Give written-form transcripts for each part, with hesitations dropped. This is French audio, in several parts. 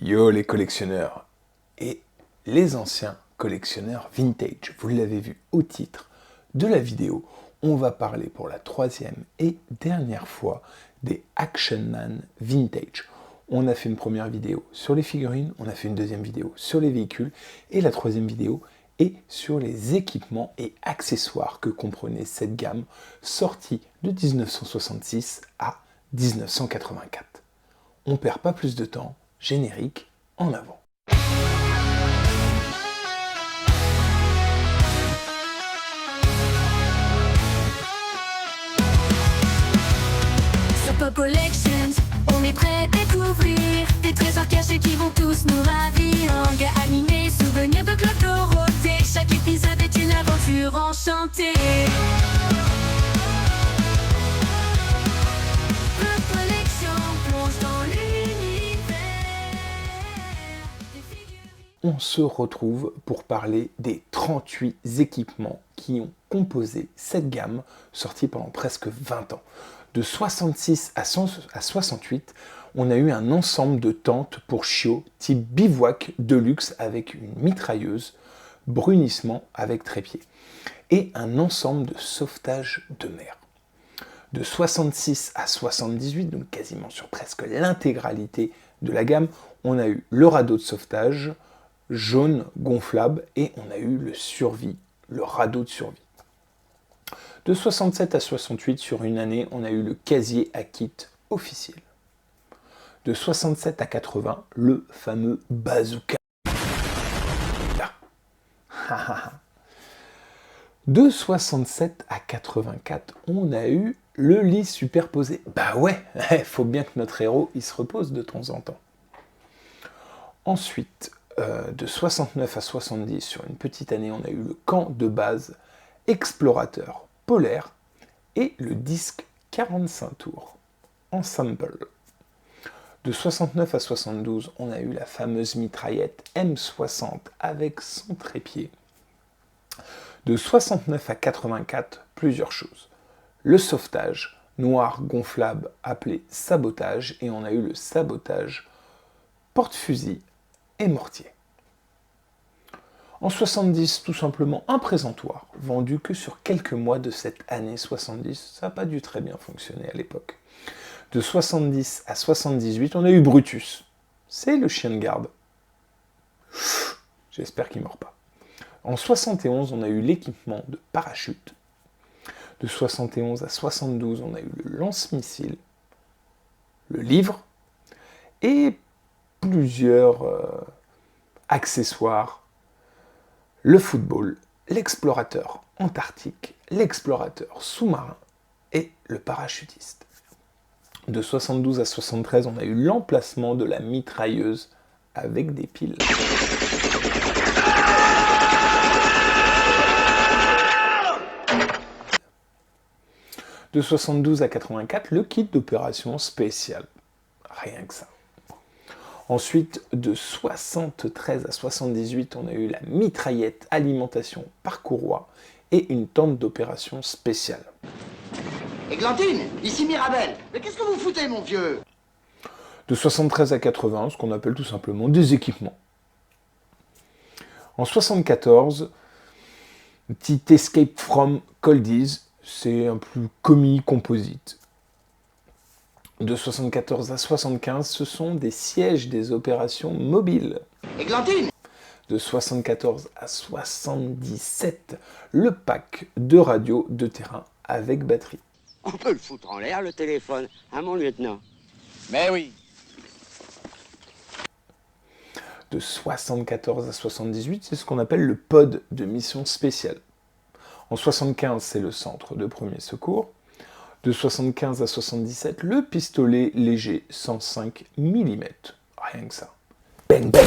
Yo les collectionneurs et les anciens collectionneurs vintage, vous l'avez vu au titre de la vidéo, on va parler pour la troisième et dernière fois des Action Man vintage. On a fait une première vidéo sur les figurines, on a fait une deuxième vidéo sur les véhicules et la troisième vidéo est sur les équipements et accessoires que comprenait cette gamme sortie de 1966 à 1984. On perd pas plus de temps. Générique en avant. Sur Pop Collections, on est prêt à découvrir des trésors cachés qui vont tous nous ravir. Manga animé, souvenirs de Claude Dorothée. Chaque épisode est une aventure enchantée. Pop Collection plonge dans l'univers des figurines. On se retrouve pour parler des 38 équipements qui ont composé cette gamme, sortie pendant presque 20 ans. De 66 à 68, on a eu un ensemble de tentes pour chiots type bivouac de luxe avec une mitrailleuse, brunissement avec trépied, et un ensemble de sauvetage de mer. De 66 à 78, donc quasiment sur presque l'intégralité de la gamme, on a eu le radeau de sauvetage, jaune gonflable, et on a eu le survie, le radeau de survie. De 67 à 68, sur une année, on a eu le casier à kit officiel. De 67 à 80, le fameux bazooka. De 67 à 84, on a eu le lit superposé. Bah ouais, faut bien que notre héros il se repose de temps en temps. Ensuite, de 69 à 70, sur une petite année, on a eu le camp de base explorateur polaire et le disque 45 tours en sample. De 69 à 72, on a eu la fameuse mitraillette M60 avec son trépied. De 69 à 84, plusieurs choses. Le sauvetage noir gonflable appelé sabotage, et on a eu le sabotage porte-fusil et mortier. En 70, tout simplement un présentoir, vendu que sur quelques mois de cette année 70, ça n'a pas dû très bien fonctionner à l'époque. De 70 à 78, on a eu Brutus, c'est le chien de garde. J'espère qu'il ne meurt pas. En 71, on a eu l'équipement de parachute. De 71 à 72, on a eu le lance-missile, le livre, et plusieurs accessoires. Le football, l'explorateur antarctique, l'explorateur sous-marin et le parachutiste. De 72 à 73, on a eu l'emplacement de la mitrailleuse avec des piles. De 72 à 84, le kit d'opération spéciale. Rien que ça. Ensuite, de 73 à 78, on a eu la mitraillette alimentation par courroie et une tente d'opération spéciale. Églantine, ici Mirabel. Mais qu'est-ce que vous foutez, mon vieux? De 73 à 80, ce qu'on appelle tout simplement des équipements. En 74, petit Escape from Coldies, c'est un plus commis composite. De 74 à 75, ce sont des sièges des opérations mobiles. Églantine! De 74 à 77, le pack de radio de terrain avec batterie. On peut le foutre en l'air, le téléphone, hein, mon lieutenant? Mais oui. De 74 à 78, c'est ce qu'on appelle le pod de mission spéciale. En 75, c'est le centre de premier secours. De 75 à 77, le pistolet léger 105 mm. Rien que ça. Bang bang.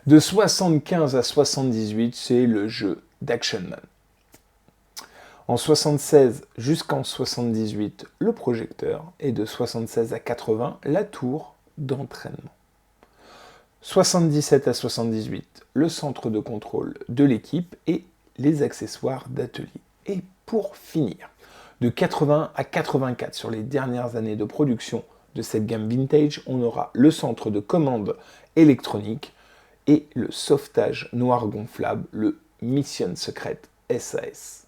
De 75 à 78, c'est le jeu d'Action Man. En 76 jusqu'en 78, le projecteur. Et de 76 à 80, la tour d'entraînement. 77 à 78, le centre de contrôle de l'équipe et les accessoires d'atelier. Et pour finir, de 80 à 84 sur les dernières années de production de cette gamme vintage, on aura le centre de commande électronique et le sauvetage noir gonflable, le Mission Secret SAS.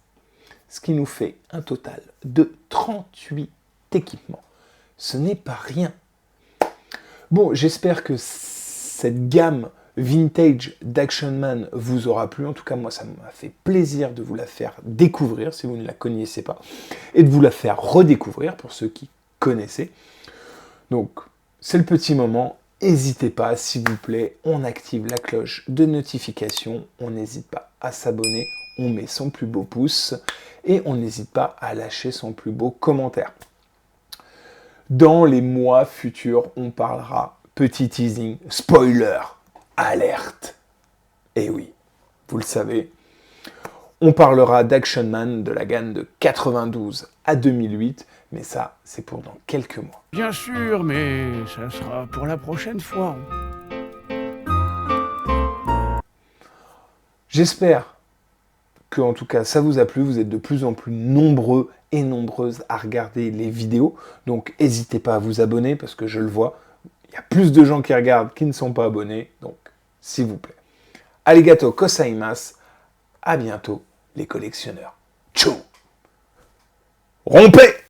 Ce qui nous fait un total de 38 équipements. Ce n'est pas rien. Bon, j'espère que cette gamme vintage d'Action Man vous aura plu. En tout cas, moi, ça m'a fait plaisir de vous la faire découvrir si vous ne la connaissez pas et de vous la faire redécouvrir pour ceux qui connaissaient. Donc, c'est le petit moment. N'hésitez pas, s'il vous plaît, on active la cloche de notification. On n'hésite pas à s'abonner. On met son plus beau pouce et on n'hésite pas à lâcher son plus beau commentaire. Dans les mois futurs, on parlera, petit teasing, spoiler, alerte. Et oui, vous le savez, on parlera d'Action Man de la gamme de 92 à 2008, mais ça, c'est pour dans quelques mois. Bien sûr, mais ça sera pour la prochaine fois. J'espère que, en tout cas, ça vous a plu. Vous êtes de plus en plus nombreux et nombreuses à regarder les vidéos. Donc, n'hésitez pas à vous abonner parce que je le vois, il y a plus de gens qui regardent qui ne sont pas abonnés. Donc, s'il vous plaît. Arigato gozaimasu. À bientôt, les collectionneurs. Tchou. Rompez!